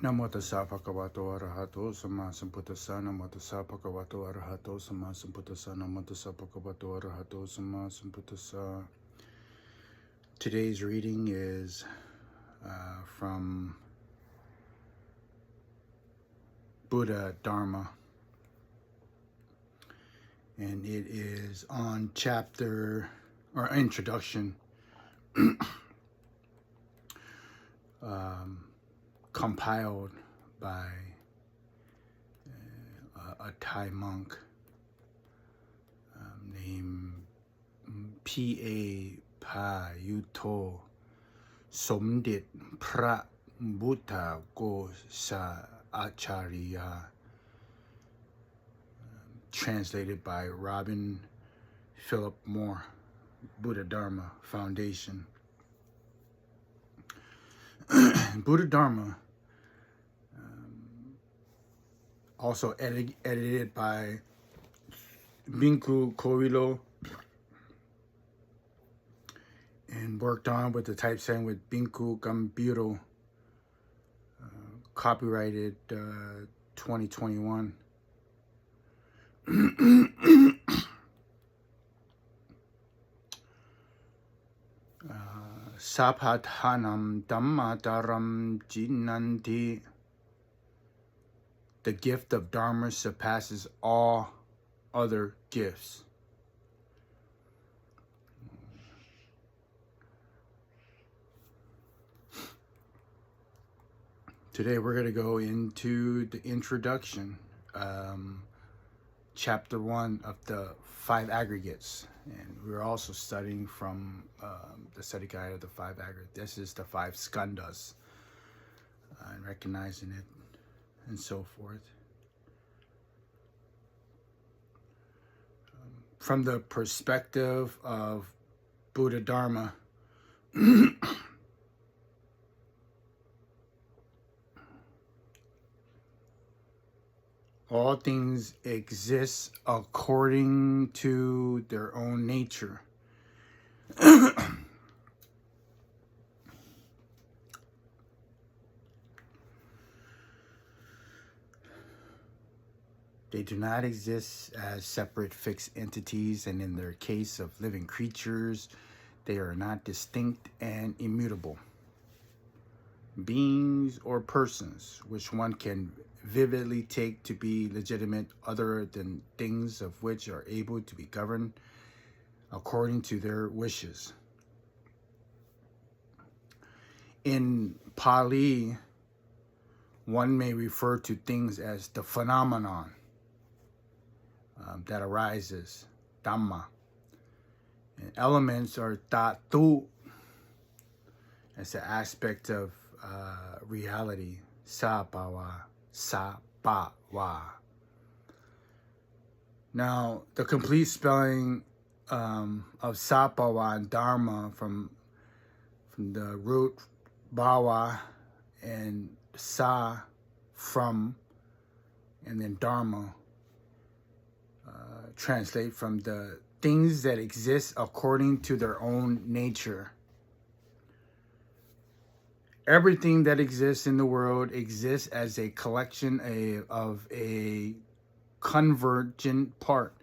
Namo tassa bhagavato arahato samma sambuddhassa. Namo tassa bhagavato arahato samma sambuddhassa. Namo tassa bhagavato arahato samma sambuddhassa. Today's reading is from Buddhadhamma, and it is on chapter or introduction, compiled by a Thai monk named P.A. PAUTTO สมเด็จพระบุทธโกษาอาจารยา translated by Robin Philip Moore, Buddhadhamma Foundation. Buddhadhamma, also edited by Bhinkhu P.A, and worked on with the typesetting with Bhinkhu P.A, copyrighted 2021. Sapathanam Dhammataram Jinanti. The gift of Dharma surpasses all other gifts. Today we're going to go into the introduction, chapter 1 of the 5 aggregates. And we're also studying from the study guide of the 5 aggregates. This is the 5 skandhas, and recognizing it and so forth. From the perspective of Buddhadhamma, all things exist according to their own nature. They do not exist as separate fixed entities, and in their case of living creatures, they are not distinct and immutable. Beings or persons, which one can vividly take to be legitimate other than things of which are able to be governed according to their wishes. In Pali, one may refer to things as the phenomenon that arises, Dhamma. And elements are Dhatu, as an aspect of reality, Sabhava. Now, the complete spelling of Sabhava and Dharma from the root Bhava and Sa, from, and then Dharma, translate from the things that exist according to their own nature. Everything that exists in the world exists as a collection of a convergent part.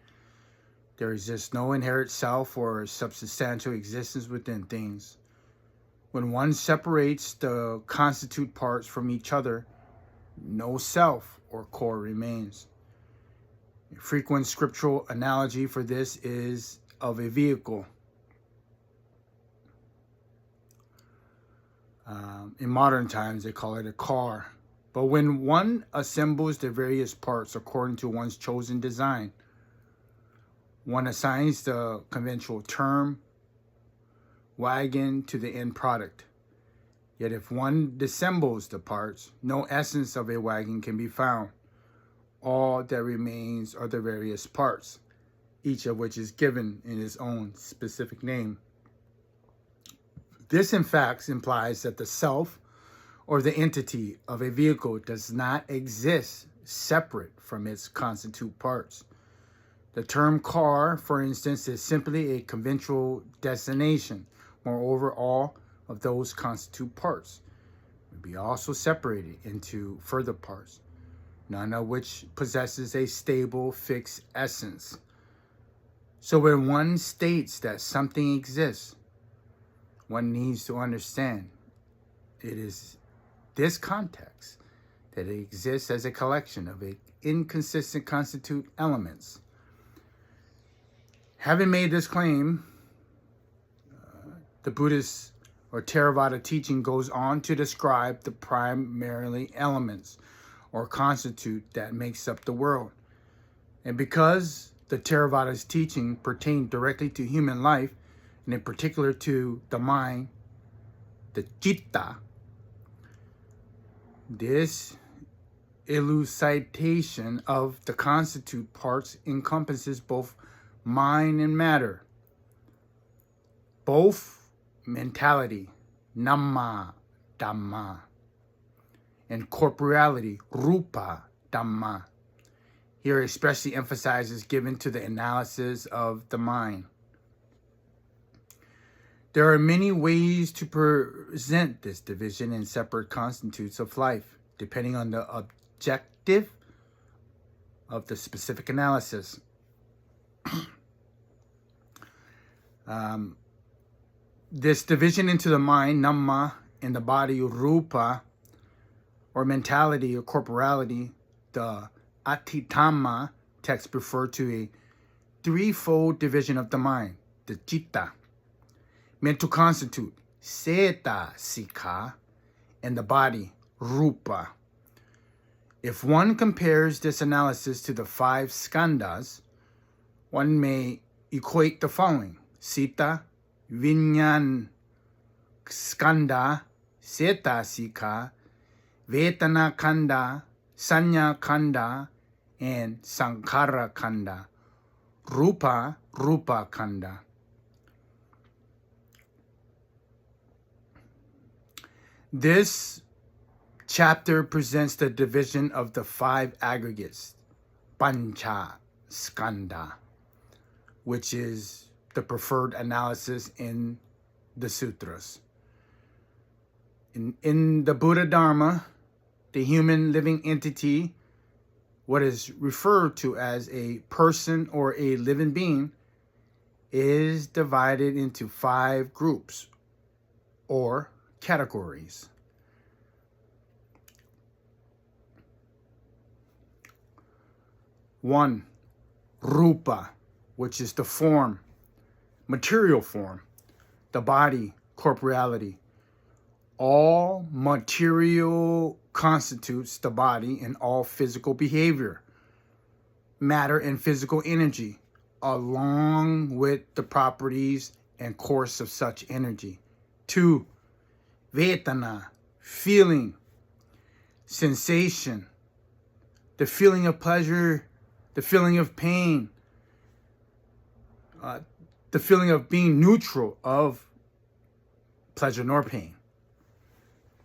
There exists no inherent self or substantial existence within things. When one separates the constitute parts from each other, no self or core remains. A frequent scriptural analogy for this is of a vehicle. In modern times, they call it a car. But when one assembles the various parts according to one's chosen design, one assigns the conventional term wagon to the end product. Yet if one disassembles the parts, no essence of a wagon can be found. All that remains are the various parts, each of which is given in its own specific name. This, in fact, implies that the self or the entity of a vehicle does not exist separate from its constituent parts. The term car, for instance, is simply a conventional designation. Moreover, all of those constitute parts. be also separated into further parts, none of which possesses a stable, fixed essence. So when one states that something exists, one needs to understand it is this context that it exists as a collection of inconsistent constitute elements. Having made this claim, the Buddhist or Theravada teaching goes on to describe the primarily elements or constitute that makes up the world. And because the Theravada's teaching pertained directly to human life, and in particular to the mind, the citta, this elucidation of the constitute parts encompasses both mind and matter, both mentality, nama, dhamma, and corporeality, rupa, dhamma. Here especially emphasizes given to the analysis of the mind. There are many ways to present this division in separate constitutes of life, depending on the objective of the specific analysis. This division into the mind, nama, and the body, rupa, or mentality or corporality, the Buddhadhamma text refer to a threefold division of the mind, the citta, mental constitute, cetasika, and the body, rupa. If one compares this analysis to the 5 skandhas, one may equate the following: Sita, Vinyan, Skandha, Cetasika, Vedana Kanda, Sanya Kanda, and Sankhara Kanda, Rupa Kanda. This chapter presents the division of the 5 aggregates, Pancha Skandha, which is the preferred analysis in the sutras. In the Buddhadhamma, the human living entity, what is referred to as a person or a living being, is divided into 5 groups or categories. One, rupa, which is the form, material form, the body, corporeality. All material constitutes the body and all physical behavior, matter and physical energy, along with the properties and course of such energy. 2, vedana, feeling, sensation, the feeling of pleasure, the feeling of pain, the feeling of being neutral of pleasure nor pain,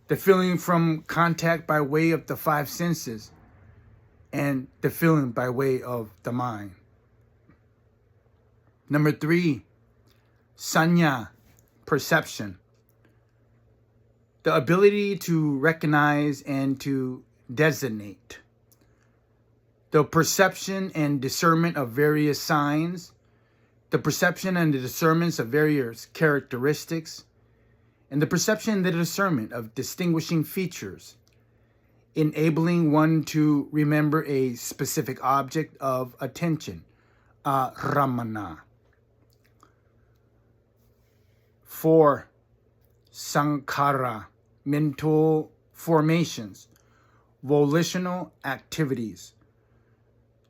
the feeling from contact by way of the 5 senses, and the feeling by way of the mind. Number 3, sanya, perception, the ability to recognize and to designate, the perception and discernment of various signs, the perception and the discernments of various characteristics, and the perception and the discernment of distinguishing features, enabling one to remember a specific object of attention, ramana. 4, sankhara, mental formations, volitional activities.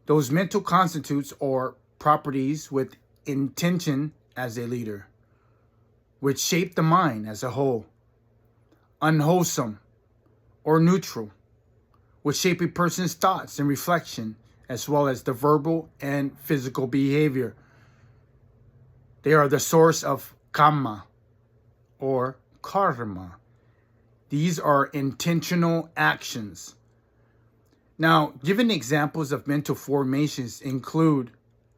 Those mental constitutes or properties with intention as a leader, which shape the mind as a whole, unwholesome or neutral, which shape a person's thoughts and reflection, as well as the verbal and physical behavior. They are the source of kamma or karma. These are intentional actions. Now, given examples of mental formations include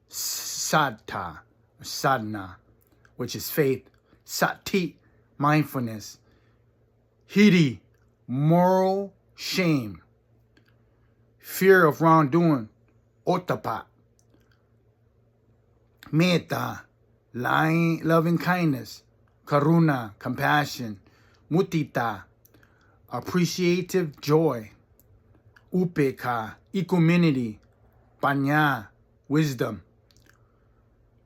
saddha, sadhana, which is faith, sati, mindfulness, hiri, moral shame, fear of wrongdoing, ottappa, metta, loving kindness, karuna, compassion, mudita, appreciative joy, upekkha, equanimity, panya, wisdom,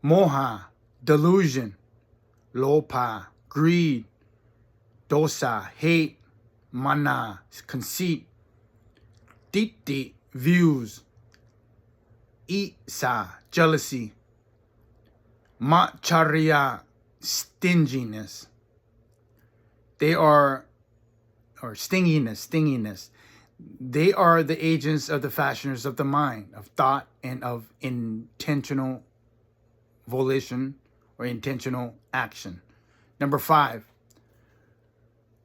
moha, delusion, lobha, greed, dosa, hate, mana, conceit, ditthi, views, isa, jealousy, macharya, stinginess. They are, or stinginess. They are the agents of the fashioners of the mind, of thought, and of intentional volition or intentional action. Number 5,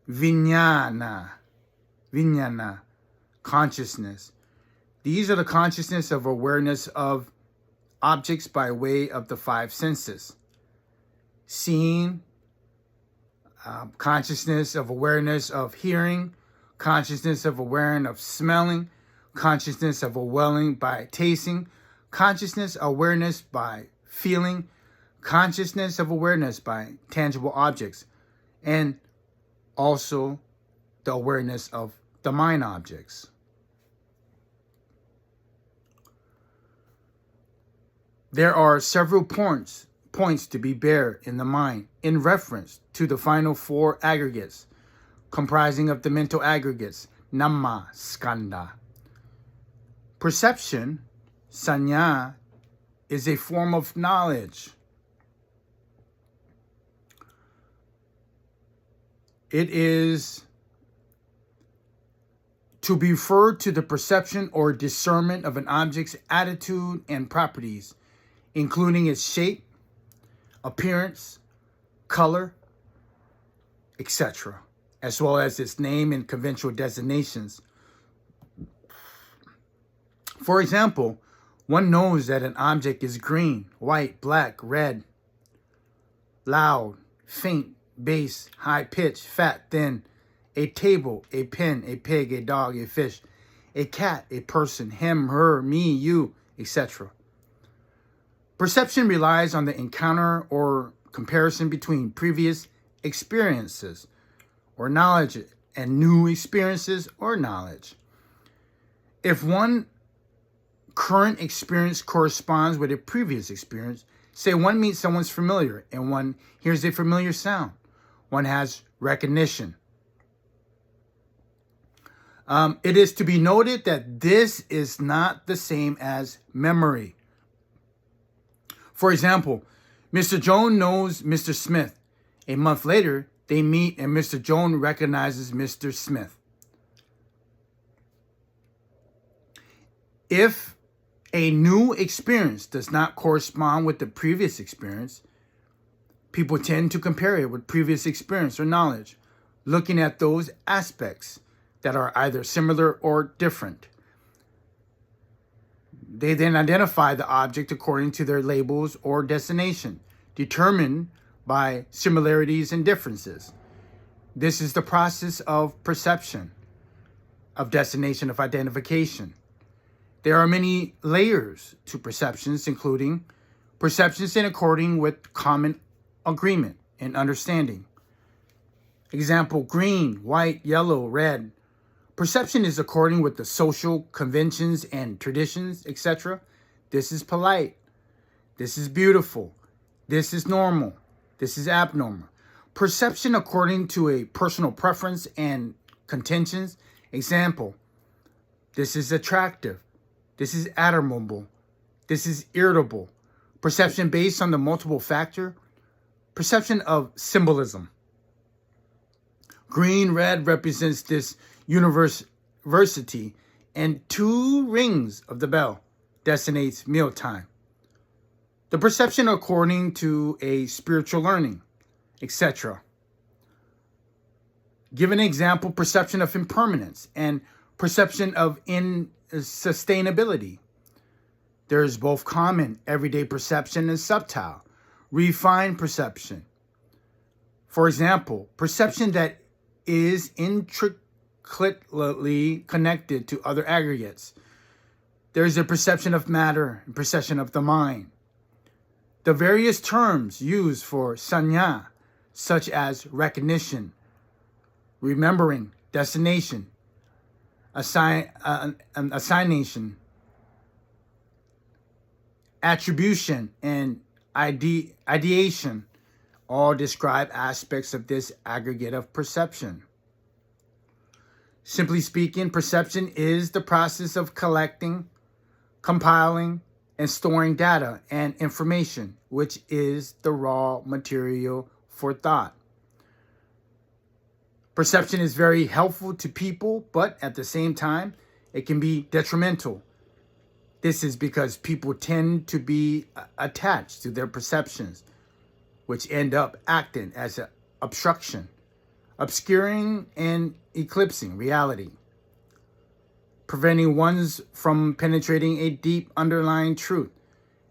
vijnana, consciousness. These are the consciousness of awareness of objects by way of the 5 senses. Seeing, consciousness of awareness of hearing, consciousness of awareness of smelling, consciousness of awareness by tasting, consciousness awareness by feeling, consciousness of awareness by tangible objects, and also the awareness of the mind objects. There are several points to be bare in the mind in reference to the final 4 aggregates comprising of the mental aggregates, nama, skandha. Perception, sanya, is a form of knowledge. It is to be referred to the perception or discernment of an object's attitude and properties, including its shape, appearance, color, etc., as well as its name and conventional designations. For example, one knows that an object is green, white, black, red, loud, faint, bass, high pitch, fat, thin, a table, a pen, a pig, a dog, a fish, a cat, a person, him, her, me, you, etc. Perception relies on the encounter or comparison between previous experiences or knowledge and new experiences or knowledge. If one current experience corresponds with a previous experience, say one meets someone's familiar and one hears a familiar sound, one has recognition. It is to be noted that this is not the same as memory. For example, Mr. Jones knows Mr. Smith. A month later, they meet and Mr. Jones recognizes Mr. Smith. If a new experience does not correspond with the previous experience, people tend to compare it with previous experience or knowledge, looking at those aspects that are either similar or different. They then identify the object according to their labels or destination, determined by similarities and differences. This is the process of perception, of destination, of identification. There are many layers to perceptions, including perceptions in according with common agreement and understanding. Example, green, white, yellow, red. Perception is according with the social conventions and traditions, etc. This is polite. This is beautiful. This is normal. This is abnormal. Perception according to a personal preference and contentions. Example, this is attractive. This is admirable. This is irritable. Perception based on the multiple factor. Perception of symbolism. Green, red represents this university, and 2 rings of the bell designates mealtime. The perception according to a spiritual learning, etc. Give an example, perception of impermanence and perception of insustainability. There is both common, everyday perception and subtle, refined perception. For example, perception that is intricately connected to other aggregates. There is a perception of matter and perception of the mind. The various terms used for sanya, such as recognition, remembering, destination, assignation, attribution, and ideation, all describe aspects of this aggregate of perception. Simply speaking, perception is the process of collecting, compiling, and storing data and information, which is the raw material for thought. Perception is very helpful to people, but at the same time, it can be detrimental. This is because people tend to be attached to their perceptions, which end up acting as an obstruction, obscuring and eclipsing reality, preventing ones from penetrating a deep underlying truth.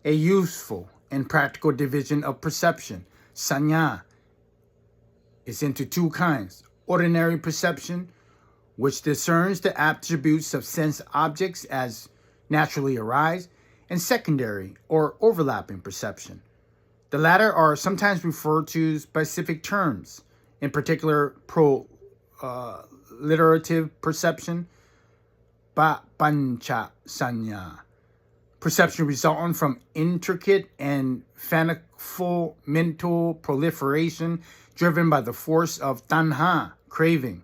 A useful and practical division of perception, sanya, is into two kinds: ordinary perception, which discerns the attributes of sense objects as naturally arise, and secondary or overlapping perception. The latter are sometimes referred to specific terms, in particular proliterative perception, pancha sanya, perception resulting from intricate and fanciful mental proliferation driven by the force of tanha, craving,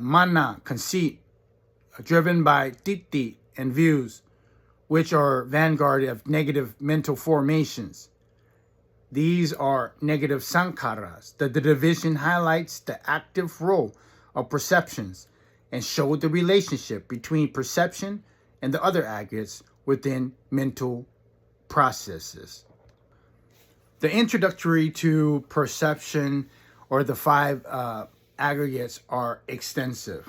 mana, conceit, driven by titi and views, which are vanguard of negative mental formations. These are negative sankharas. The division highlights the active role of perceptions and show the relationship between perception and the other aggregates within mental processes. The introductory to perception, or the five aggregates, are extensive.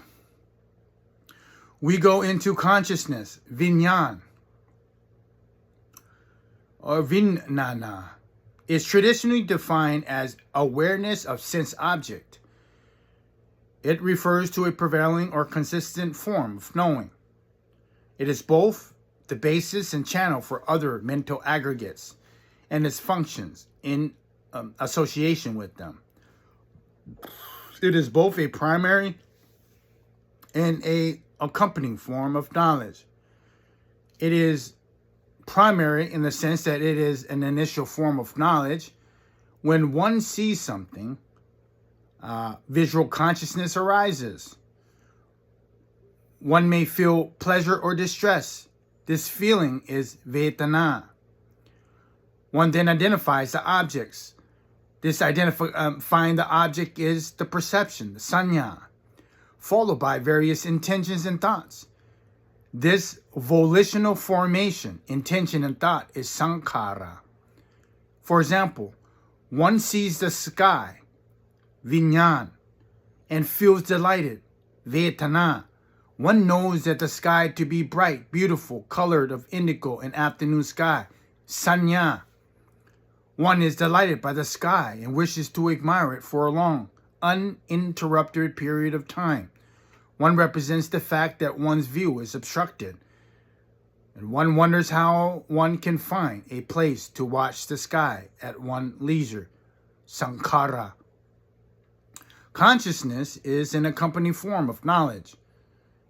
We go into consciousness, vinyan, or vijnana. Is traditionally defined as awareness of sense object. It refers to a prevailing or consistent form of knowing. It is both the basis and channel for other mental aggregates and its functions in association with them. It is both a primary and a accompanying form of knowledge. It is primary in the sense that it is an initial form of knowledge. When one sees something, visual consciousness arises. One may feel pleasure or distress. This feeling is vedana. One then identifies the objects. This identifying the object is the perception, the sanya, followed by various intentions and thoughts. This volitional formation, intention and thought, is sankhara. For example, one sees the sky, vinyan, and feels delighted, vedana. One knows that the sky to be bright, beautiful, colored of indigo and afternoon sky, sanya. One is delighted by the sky and wishes to admire it for a long, uninterrupted period of time. One represents the fact that one's view is obstructed, and one wonders how one can find a place to watch the sky at one leisure, sankhara. Consciousness is an accompanying form of knowledge,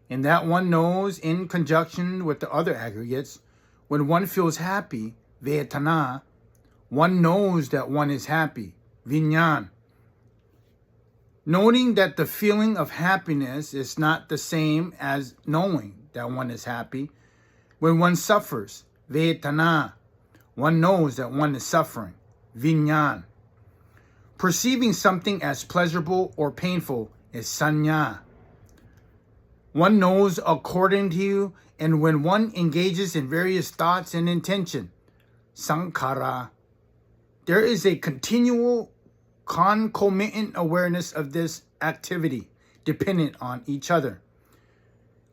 in that one knows in conjunction with the other aggregates. When one feels happy, vedana, one knows that one is happy, vinyan. Noting that the feeling of happiness is not the same as knowing that one is happy. When one suffers, vedana, one knows that one is suffering, vinyan. Perceiving something as pleasurable or painful is sanya. One knows according to, and when one engages in various thoughts and intention, sankhara. There is a continual concomitant awareness of this activity, dependent on each other.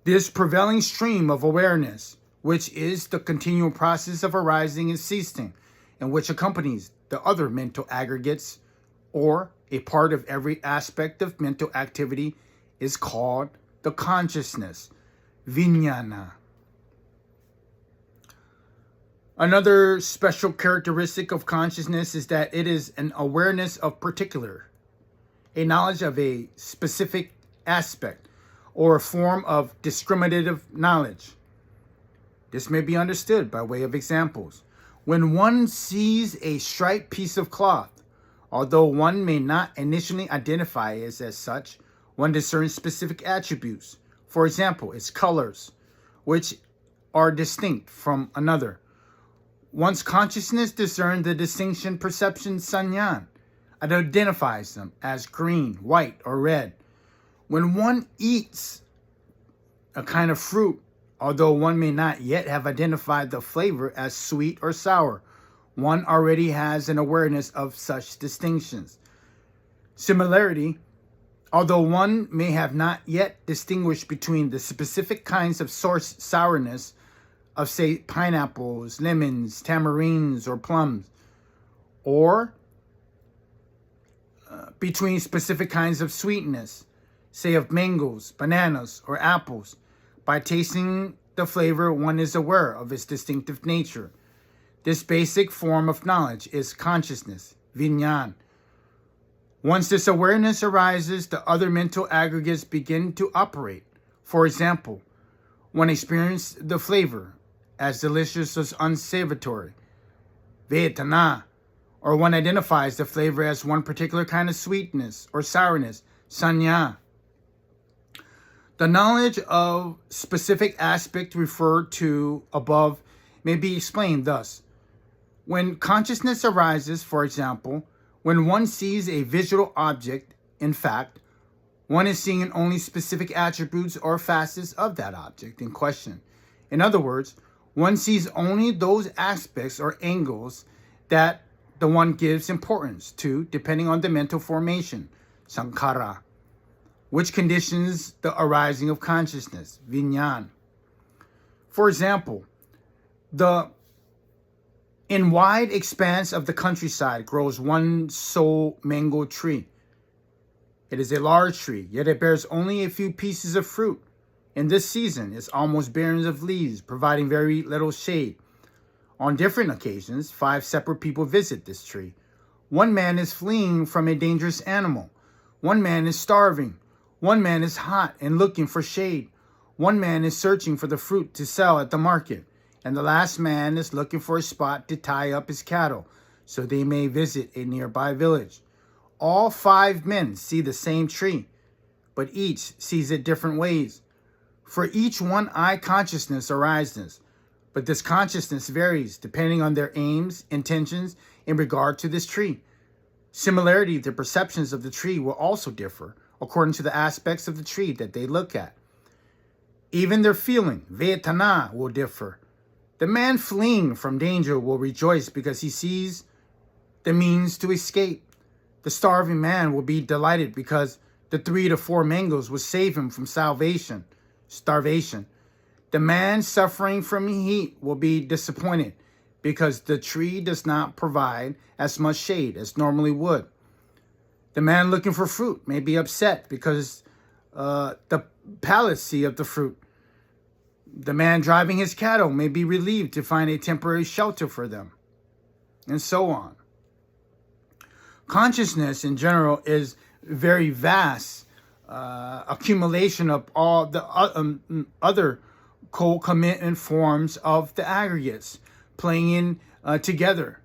This prevailing stream of awareness, which is the continual process of arising and ceasing, and which accompanies the other mental aggregates, or a part of every aspect of mental activity, is called the consciousness, vijnana. Another special characteristic of consciousness is that it is an awareness of particular, a knowledge of a specific aspect, or a form of discriminative knowledge. This may be understood by way of examples. When one sees a striped piece of cloth, although one may not initially identify it as such, one discerns specific attributes. For example, its colors, which are distinct from another. One's consciousness discerns the distinction perception sanyan. It identifies them as green, white, or red. When one eats a kind of fruit, although one may not yet have identified the flavor as sweet or sour, one already has an awareness of such distinctions. Similarly, although one may have not yet distinguished between the specific kinds of source sourness of, say, pineapples, lemons, tamarines, or plums, or between specific kinds of sweetness, say of mangoes, bananas, or apples, by tasting the flavor, one is aware of its distinctive nature. This basic form of knowledge is consciousness, vijnana. Once this awareness arises, the other mental aggregates begin to operate. For example, one experiences the flavor as delicious as unsavory, vedana, or one identifies the flavor as one particular kind of sweetness or sourness, sanya. The knowledge of specific aspect referred to above may be explained thus. When consciousness arises, for example, when one sees a visual object, in fact, one is seeing only specific attributes or facets of that object in question. In other words, one sees only those aspects or angles that the one gives importance to, depending on the mental formation, sankhara, which conditions the arising of consciousness, vijnana. For example, in wide expanse of the countryside grows one sole mango tree. It is a large tree, yet it bears only a few pieces of fruit. In this season, it's almost barren of leaves, providing very little shade. On different occasions, 5 separate people visit this tree. One man is fleeing from a dangerous animal. One man is starving. One man is hot and looking for shade. One man is searching for the fruit to sell at the market. And the last man is looking for a spot to tie up his cattle so they may visit a nearby village. All 5 men see the same tree, but each sees it different ways. For each one-eye consciousness arises, but this consciousness varies depending on their aims, intentions in regard to this tree. Similarly, the perceptions of the tree will also differ according to the aspects of the tree that they look at. Even their feeling, vedana, will differ. The man fleeing from danger will rejoice because he sees the means to escape. The starving man will be delighted because the 3 to 4 mangoes will save him from starvation. The man suffering from heat will be disappointed because the tree does not provide as much shade as normally would. The man looking for fruit may be upset because the palency of the fruit. The man driving his cattle may be relieved to find a temporary shelter for them, and so on. Consciousness in general is very vast accumulation of all the other co-commitment forms of the aggregates playing in together.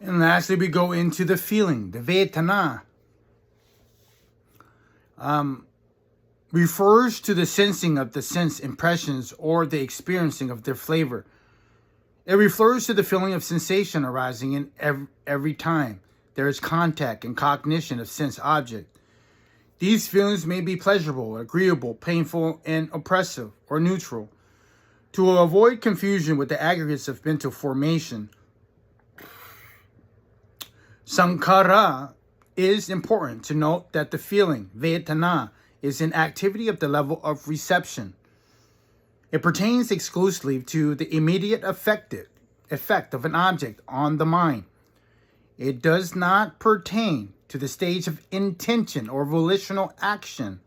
And lastly, we go into the feeling, the vedana. Refers to the sensing of the sense impressions or the experiencing of their flavor. It refers to the feeling of sensation arising in every time there is contact and cognition of sense object. These feelings may be pleasurable, agreeable, painful, and oppressive, or neutral. To avoid confusion with the aggregates of mental formation, sankhara, is important to note that the feeling, vedana, is an activity of the level of reception. It pertains exclusively to the immediate effect of an object on the mind. It does not pertain to the stage of intention or volitional action.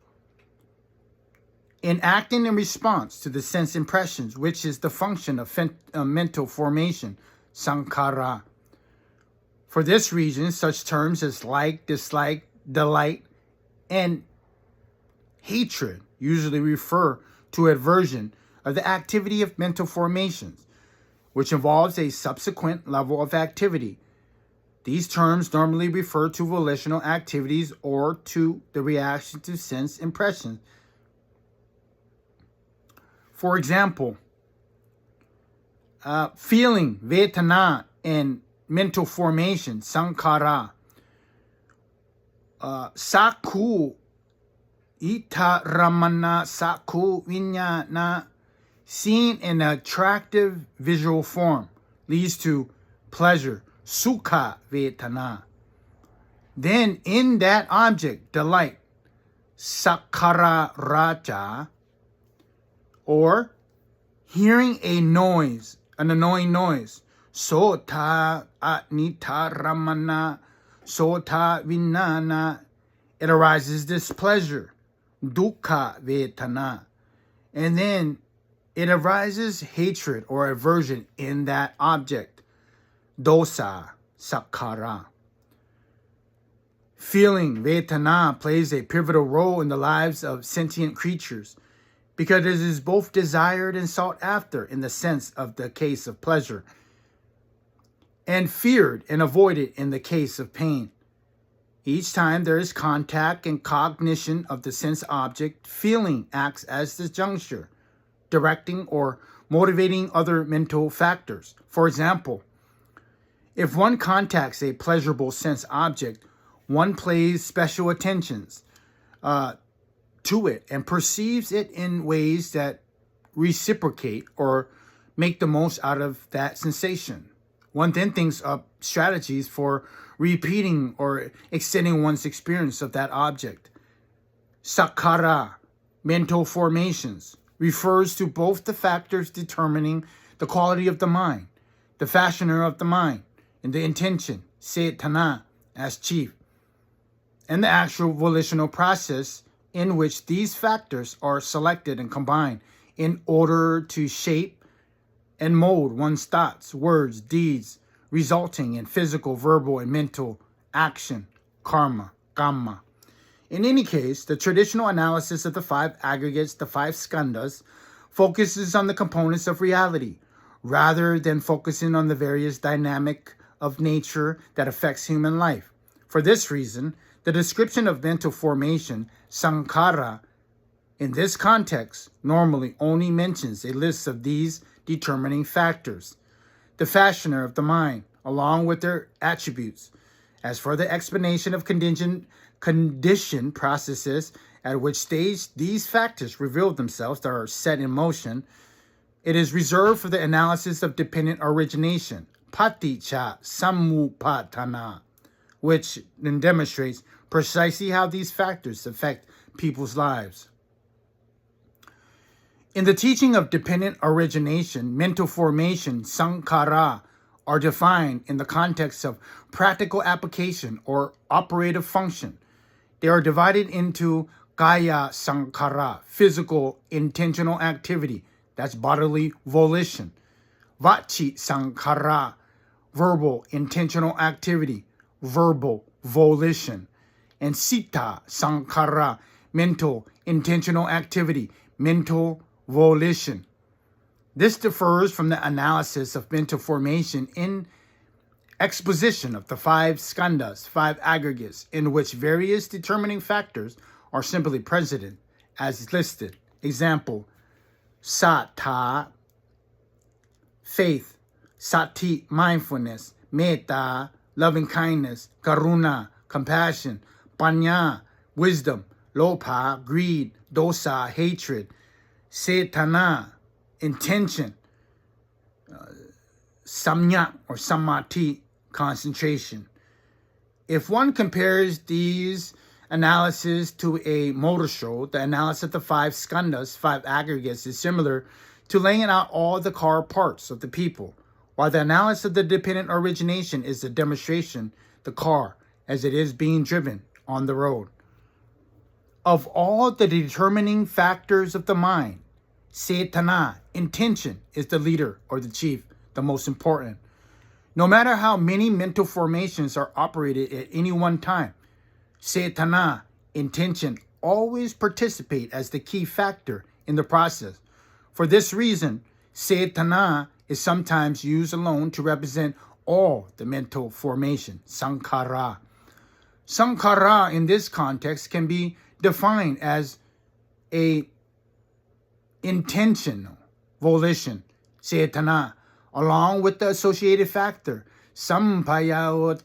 In acting in response to the sense impressions, which is the function of mental formation, sankhara. For this reason, such terms as like, dislike, delight, and hatred usually refer to aversion of the activity of mental formations, which involves a subsequent level of activity. These terms normally refer to volitional activities or to the reaction to sense impressions. For example, feeling, vedana, and mental formation, sankhara. Sakku, ita ramana sakku vinyana, seen in an attractive visual form, leads to pleasure, sukha vedana. Then in that object, delight, sakkara raja, or hearing a noise, an annoying noise, sota atnita ramana, sota vinana, it arises displeasure, dukkha vedana, and then it arises hatred or aversion in that object, dosa, sakkara. Feeling, vedana, plays a pivotal role in the lives of sentient creatures because it is both desired and sought after in the sense of the case of pleasure, and feared and avoided in the case of pain. Each time there is contact and cognition of the sense object, feeling acts as the juncture, directing or motivating other mental factors. For example, if one contacts a pleasurable sense object, one pays special attentions to it and perceives it in ways that reciprocate or make the most out of that sensation. One then thinks of strategies for repeating or extending one's experience of that object. Sakkara, mental formations, refers to both the factors determining the quality of the mind, the fashioner of the mind, and the intention, cetana, as chief, and the actual volitional process in which these factors are selected and combined in order to shape and mold one's thoughts, words, deeds, resulting in physical, verbal, and mental action, karma, kamma. In any case, the traditional analysis of the five aggregates, the five skandhas, focuses on the components of reality, rather than focusing on the various dynamic of nature that affects human life. For this reason, the description of mental formation, sankhara, in this context, normally only mentions a list of these determining factors, the fashioner of the mind, along with their attributes. As for the explanation of conditioned processes at which stage these factors reveal themselves that are set in motion, it is reserved for the analysis of dependent origination, paticca samuppattana, which then demonstrates precisely how these factors affect people's lives. In the teaching of dependent origination, mental formation, sankhara, are defined in the context of practical application or operative function. They are divided into kaya sankhara, physical intentional activity, that's bodily volition, vachi sankhara, verbal intentional activity, verbal volition, and sita sankhara, mental intentional activity, mental volition. This differs from the analysis of mental formation in exposition of the five skandhas, five aggregates, in which various determining factors are simply present as listed. Example, sattva, faith, sati, mindfulness, metta, loving kindness, karuna, compassion, panya, wisdom, lobha, greed, dosa, hatred, cetana, intention, samyak or samadhi, concentration. If one compares these analysis to a motor show, the analysis of the five skandhas, five aggregates, is similar to laying out all the car parts of the people while the analysis of the dependent origination is the demonstration, the car, as it is being driven on the road. Of all the determining factors of the mind, cetana, intention, is the leader or the chief, the most important. No matter how many mental formations are operated at any one time, cetana, intention, always participate as the key factor in the process. For this reason, cetana is sometimes used alone to represent all the mental formation, sankhara. Sankhara in this context can be defined as a intentional volition, cetana, along with the associated factor, Bhinkhu,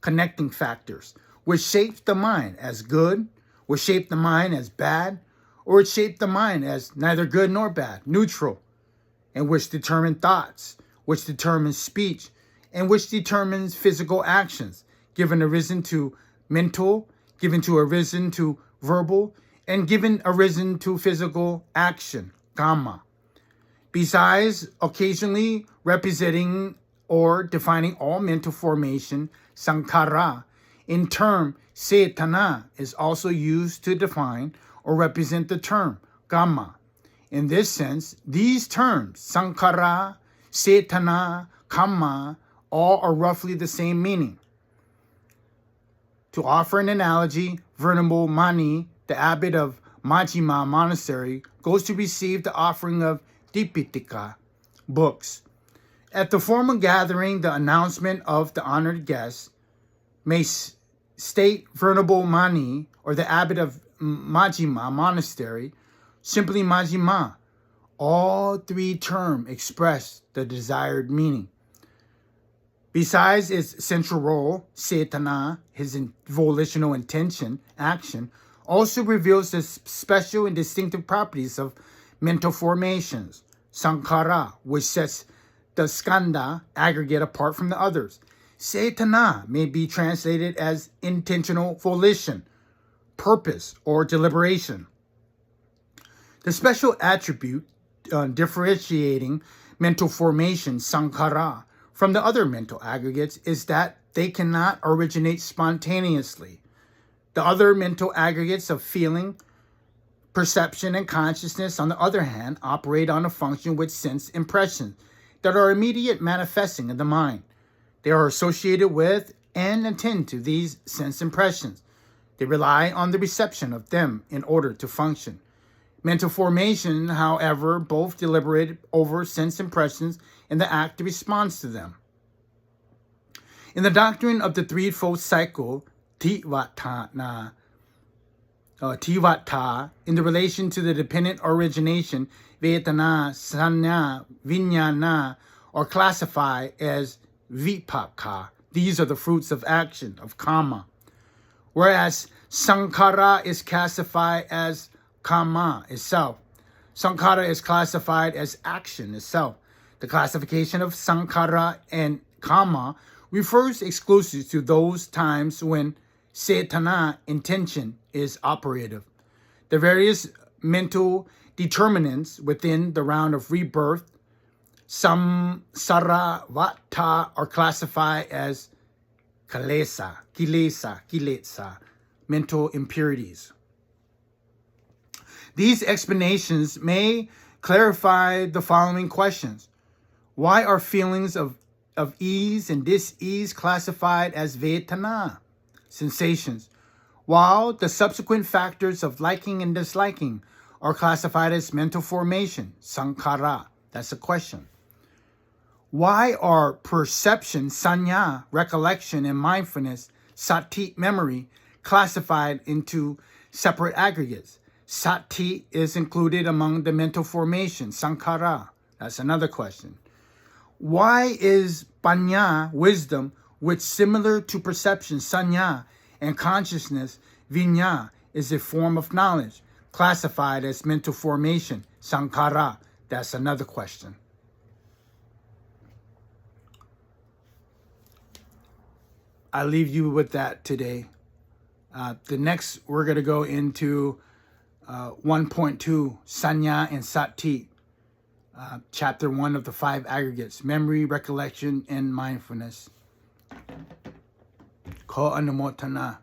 connecting factors, which shape the mind as good, which shape the mind as bad, or which shape the mind as neither good nor bad, neutral, and which determine thoughts, which determines speech, and which determines physical actions, given arisen to mental, given to arisen to verbal, and given arisen to physical action, kamma. Besides occasionally representing or defining all mental formation, sankhara, in term cetana is also used to define or represent the term kamma. In this sense, these terms, sankhara, cetana, kamma, all are roughly the same meaning. To offer an analogy, Venerable Mani, the abbot of Majjhima Monastery, goes to receive the offering of Dipitaka books. At the formal gathering, the announcement of the honored guests may state Venerable Mani, or the abbot of Majjhima Monastery, simply Majjhima. All three terms express the desired meaning. Besides its central role, cetana, his volitional intention, action, also reveals the special and distinctive properties of mental formations, sankhara, which sets the skandha, aggregate, apart from the others. Cetana may be translated as intentional volition, purpose, or deliberation. The special attribute differentiating mental formation, sankhara, from the other mental aggregates is that they cannot originate spontaneously. The other mental aggregates of feeling, perception, and consciousness, on the other hand, operate on a function with sense impressions that are immediate manifesting in the mind. They are associated with and attend to these sense impressions. They rely on the reception of them in order to function. Mental formation, however, both deliberate over sense impressions and the active response to them. In the doctrine of the threefold cycle, Tivata, in the relation to the dependent origination, Vedana, Sanya, Vijnana, are classified as Vipaka. These are the fruits of action, of karma. Whereas Sankhara is classified as karma itself. Sankhara is classified as action itself. The classification of sankhara and karma refers exclusively to those times when cetana, intention, is operative. The various mental determinants within the round of rebirth, samsara-vata, are classified as kilesa, mental impurities. These explanations may clarify the following questions. Why are feelings of ease and dis-ease classified as vedana, sensations, while the subsequent factors of liking and disliking are classified as mental formation, sankhara? That's a question. Why are perception, sanya, recollection, and mindfulness, sati, memory, classified into separate aggregates? Sati is included among the mental formation, sankhara. That's another question. Why is panya, wisdom, which similar to perception, sanya, and consciousness, vijna, is a form of knowledge, classified as mental formation, sankhara? That's another question. I leave you with that today. The next, we're going to go into 1.2, sanya and sati. Chapter 1 of the 5 aggregates: memory, recollection, and mindfulness. Ko anumotana.